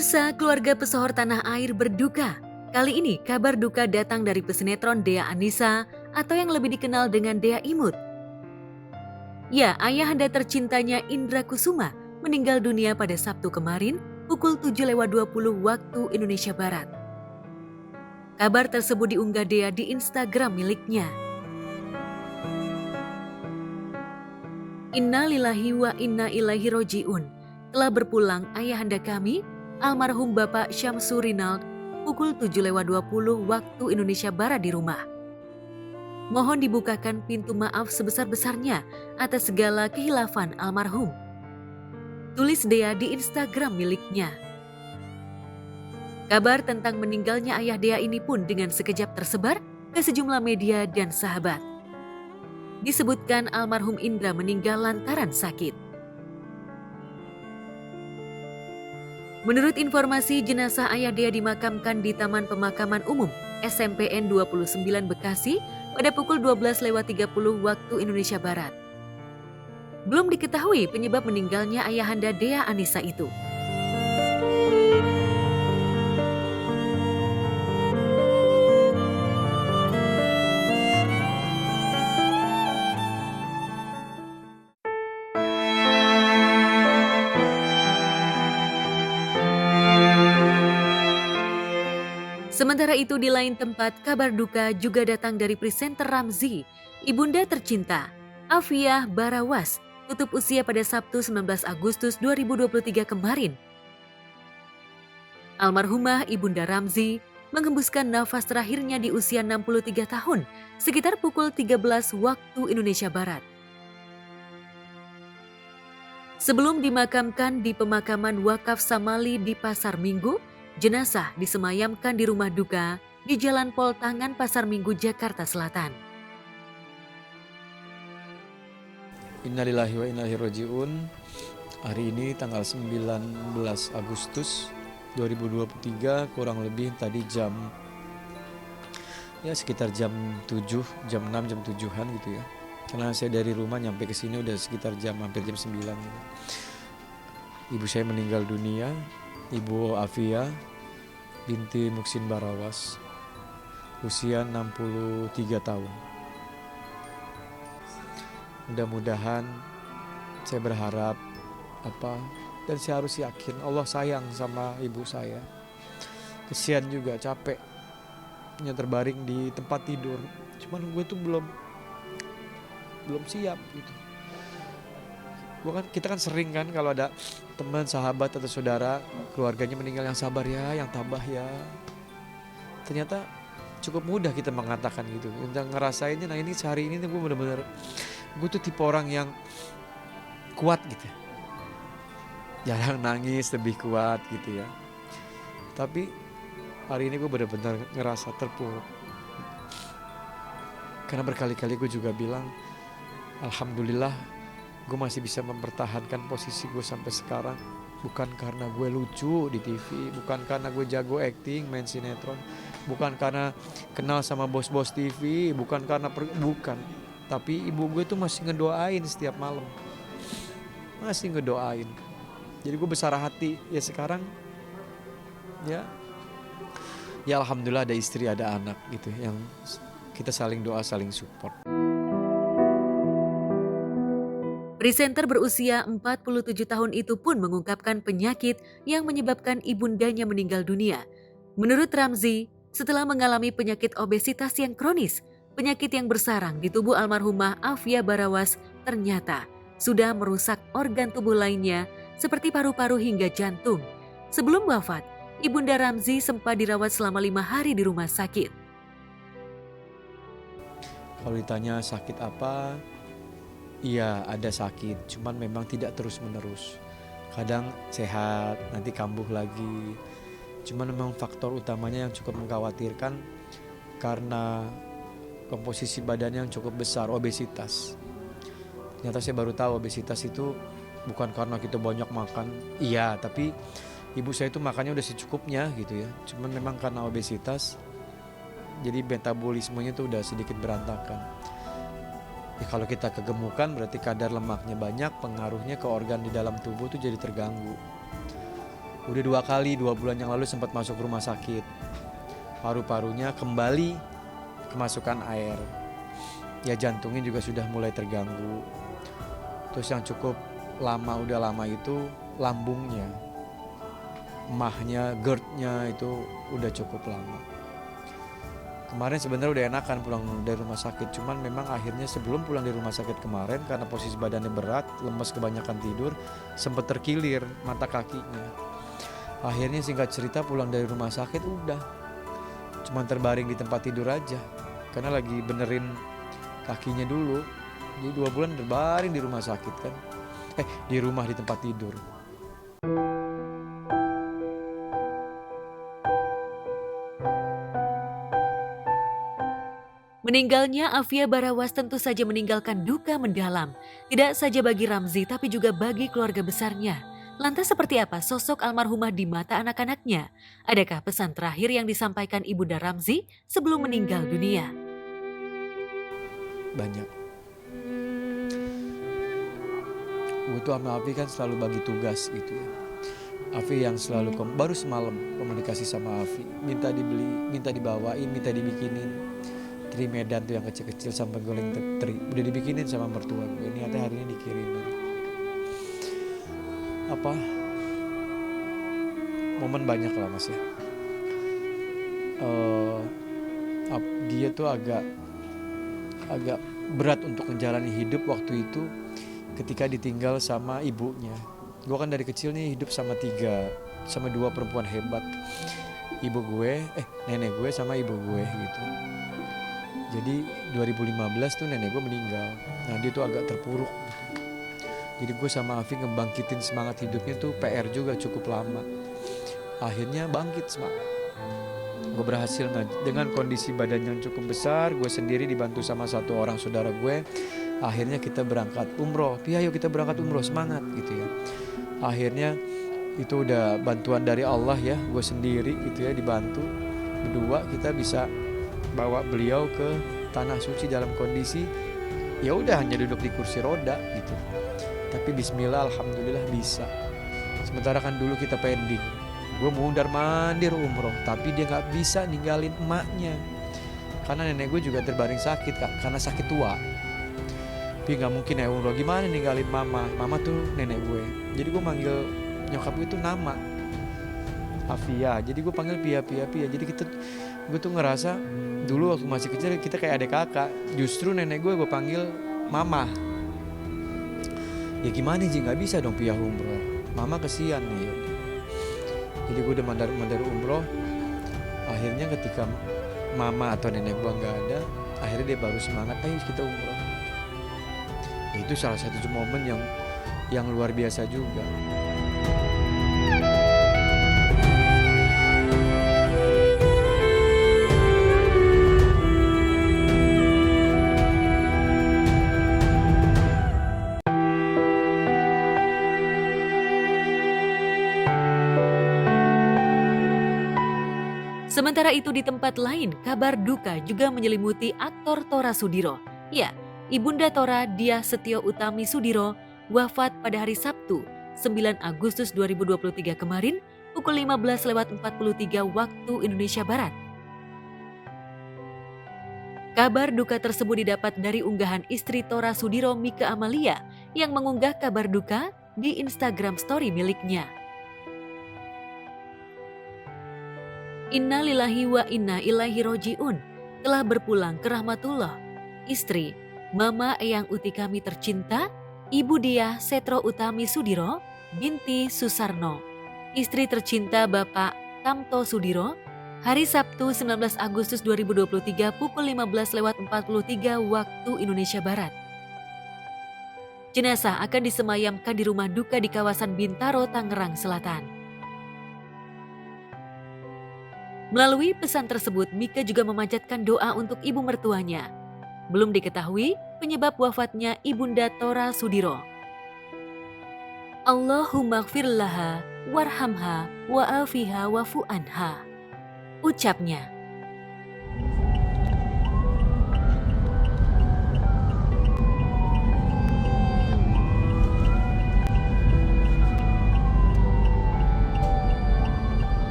Pemirsa, keluarga pesohor tanah air berduka. Kali ini kabar duka datang dari pesinetron Dea Anissa atau yang lebih dikenal dengan Dea Imut. Ya, ayahanda tercintanya Indra Kusuma meninggal dunia pada Sabtu kemarin pukul 7.20 waktu Indonesia Barat. Kabar tersebut diunggah Dea di Instagram miliknya. Inna lillahi wa inna ilaihi roji'un. Telah berpulang ayahanda kami, almarhum Bapak Syamsu Rinald, pukul 7.20 waktu Indonesia Barat di rumah. Mohon dibukakan pintu maaf sebesar-besarnya atas segala kehilafan almarhum. Tulis Dea di Instagram miliknya. Kabar tentang meninggalnya ayah Dea ini pun dengan sekejap tersebar ke sejumlah media dan sahabat. Disebutkan almarhum Indra meninggal lantaran sakit. Menurut informasi, jenazah ayah Dea dimakamkan di Taman Pemakaman Umum SMPN 29 Bekasi pada pukul 12.30 waktu Indonesia Barat. Belum diketahui penyebab meninggalnya ayahanda Dea Anissa itu. Sementara itu di lain tempat, kabar duka juga datang dari presenter Ramzy, ibunda tercinta, Afiah Barawas, tutup usia pada Sabtu 19 Agustus 2023 kemarin. Almarhumah ibunda Ramzy menghembuskan nafas terakhirnya di usia 63 tahun, sekitar pukul 13 waktu Indonesia Barat. Sebelum dimakamkan di pemakaman wakaf Samali di Pasar Minggu, jenazah disemayamkan di rumah duka di Jalan Pol Tangan Pasar Minggu, Jakarta Selatan. Innalillahi wa inna ilaihi raji'un. Hari ini tanggal 19 Agustus 2023, kurang lebih tadi sekitar jam 7, jam 6, jam 7-an gitu ya. Karena saya dari rumah nyampe ke sini udah sekitar hampir jam 9 gitu. Ibu saya meninggal dunia, Ibu Afia binti Muksin Barawas, usia 63 tahun. Mudah-mudahan, saya berharap dan saya harus yakin Allah sayang sama ibu saya. Kesian juga, capek, terbaring di tempat tidur. Cuman gue tuh belum siap gitu. Kita kan sering kan kalau ada teman, sahabat atau saudara keluarganya meninggal, yang sabar ya, yang tabah ya. Ternyata cukup mudah kita mengatakan gitu. Untuk ngerasainnya, nah ini sehari ini gue bener-bener, gue tuh tipe orang yang kuat gitu. Jarang nangis, lebih kuat gitu ya. Tapi hari ini gue bener-bener ngerasa terpuruk. Karena berkali-kali gue juga bilang, alhamdulillah gue masih bisa mempertahankan posisi gue sampai sekarang. Bukan karena gue lucu di TV, bukan karena gue jago acting, main sinetron, bukan karena kenal sama bos-bos TV, bukan karena bukan. Tapi ibu gue tuh masih ngedoain setiap malam, masih ngedoain. Jadi gue besar hati ya sekarang. Ya alhamdulillah ada istri, ada anak gitu, yang kita saling doa, saling support. Presenter berusia 47 tahun itu pun mengungkapkan penyakit yang menyebabkan ibundanya meninggal dunia. Menurut Ramzy, setelah mengalami penyakit obesitas yang kronis, penyakit yang bersarang di tubuh almarhumah Afia Barawas ternyata sudah merusak organ tubuh lainnya seperti paru-paru hingga jantung. Sebelum wafat, ibunda Ramzy sempat dirawat selama 5 hari di rumah sakit. Kalau ditanya sakit apa? Iya, ada sakit, cuman memang tidak terus-menerus. Kadang sehat, nanti kambuh lagi. Cuman memang faktor utamanya yang cukup mengkhawatirkan karena komposisi badannya yang cukup besar, obesitas. Ternyata saya baru tahu obesitas itu bukan karena kita banyak makan. Iya, tapi ibu saya itu makannya udah secukupnya gitu ya. Cuman memang karena obesitas, jadi metabolismenya tuh udah sedikit berantakan. Kalau kita kegemukan berarti kadar lemaknya banyak, pengaruhnya ke organ di dalam tubuh tuh jadi terganggu. Udah 2 kali, 2 bulan yang lalu sempat masuk rumah sakit. Paru-parunya kembali kemasukan air. Ya jantungnya juga sudah mulai terganggu. Terus yang cukup udah lama itu lambungnya. Emahnya, GERD-nya itu udah cukup lama. Kemarin sebenarnya udah enakan pulang dari rumah sakit, cuman memang akhirnya sebelum pulang dari rumah sakit kemarin karena posisi badannya berat, lemes kebanyakan tidur, sempat terkilir mata kakinya. Akhirnya singkat cerita pulang dari rumah sakit udah cuman terbaring di tempat tidur aja karena lagi benerin kakinya dulu. Jadi 2 bulan terbaring di rumah sakit kan. Di rumah di tempat tidur. Meninggalnya Afia Barawas tentu saja meninggalkan duka mendalam. Tidak saja bagi Ramzy tapi juga bagi keluarga besarnya. Lantas seperti apa sosok almarhumah di mata anak-anaknya? Adakah pesan terakhir yang disampaikan Ibunda Ramzy sebelum meninggal dunia? Banyak. Gue tuh sama Afi kan selalu bagi tugas gitu ya. Afi yang selalu baru semalam komunikasi sama Afi, minta dibeli, minta dibawain, minta dibikinin teri Medan tuh yang kecil-kecil sampai goreng teri. Udah dibikinin sama mertua gue. Niatnya hari ini dikirimin. Momen banyak lah mas ya. Dia tuh agak berat untuk menjalani hidup waktu itu ketika ditinggal sama ibunya. Gue kan dari kecil nih hidup sama 2 perempuan hebat. Nenek gue sama ibu gue gitu. Jadi 2015 tuh nenek gue meninggal. Nah dia tuh agak terpuruk gitu. Jadi gue sama Afi ngebangkitin semangat hidupnya tuh PR juga cukup lama. Akhirnya bangkit semangat. Gue berhasil dengan kondisi badan yang cukup besar. Gue sendiri dibantu sama 1 orang saudara gue. Akhirnya kita berangkat umroh. Ayo kita berangkat umroh, semangat gitu ya. Akhirnya itu udah bantuan dari Allah ya. Gue sendiri gitu ya dibantu. Berdua kita bisa bawa beliau ke tanah suci dalam kondisi ya udah hanya duduk di kursi roda gitu. Tapi bismillah alhamdulillah bisa. Sementara kan dulu kita pending. Gue mundar-mandir umroh tapi dia gak bisa ninggalin emaknya. Karena nenek gue juga terbaring sakit kak, karena sakit tua. Tapi gak mungkin ya umroh, gimana ninggalin mama tuh nenek gue. Jadi gue manggil nyokap gue tuh nama Afia, jadi gue panggil Pia. Jadi gue tuh ngerasa dulu waktu masih kecil kita kayak adik kakak. Justru nenek gue panggil mama. Ya gimana Ji, gak bisa dong Pia umroh, mama kesian nih. Jadi gue udah mandar umroh. Akhirnya ketika mama atau nenek gue gak ada, akhirnya dia baru semangat, ayo kita umroh. Ya, itu salah satu momen yang luar biasa juga. Sementara itu di tempat lain, kabar duka juga menyelimuti aktor Tora Sudiro. Ya, Ibunda Tora Diah Setio Utami Sudiro wafat pada hari Sabtu, 9 Agustus 2023 kemarin, pukul 15.43 waktu Indonesia Barat. Kabar duka tersebut didapat dari unggahan istri Tora Sudiro, Mika Amalia, yang mengunggah kabar duka di Instagram story miliknya. Inna lillahi wa inna ilaihi roji'un, telah berpulang ke rahmatullah. Istri, Mama Eyang Uti kami tercinta, Ibu Diah Setio Utami Sudiro, binti Susarno. Istri tercinta Bapak Tamto Sudiro, hari Sabtu 19 Agustus 2023 pukul 15.43 waktu Indonesia Barat. Jenazah akan disemayamkan di rumah duka di kawasan Bintaro, Tangerang Selatan. Melalui pesan tersebut, Mika juga memanjatkan doa untuk ibu mertuanya. Belum diketahui penyebab wafatnya Ibunda Tora Sudiro. Allahumma gfir laha warhamha wa'afiha wa'fu anha, ucapnya.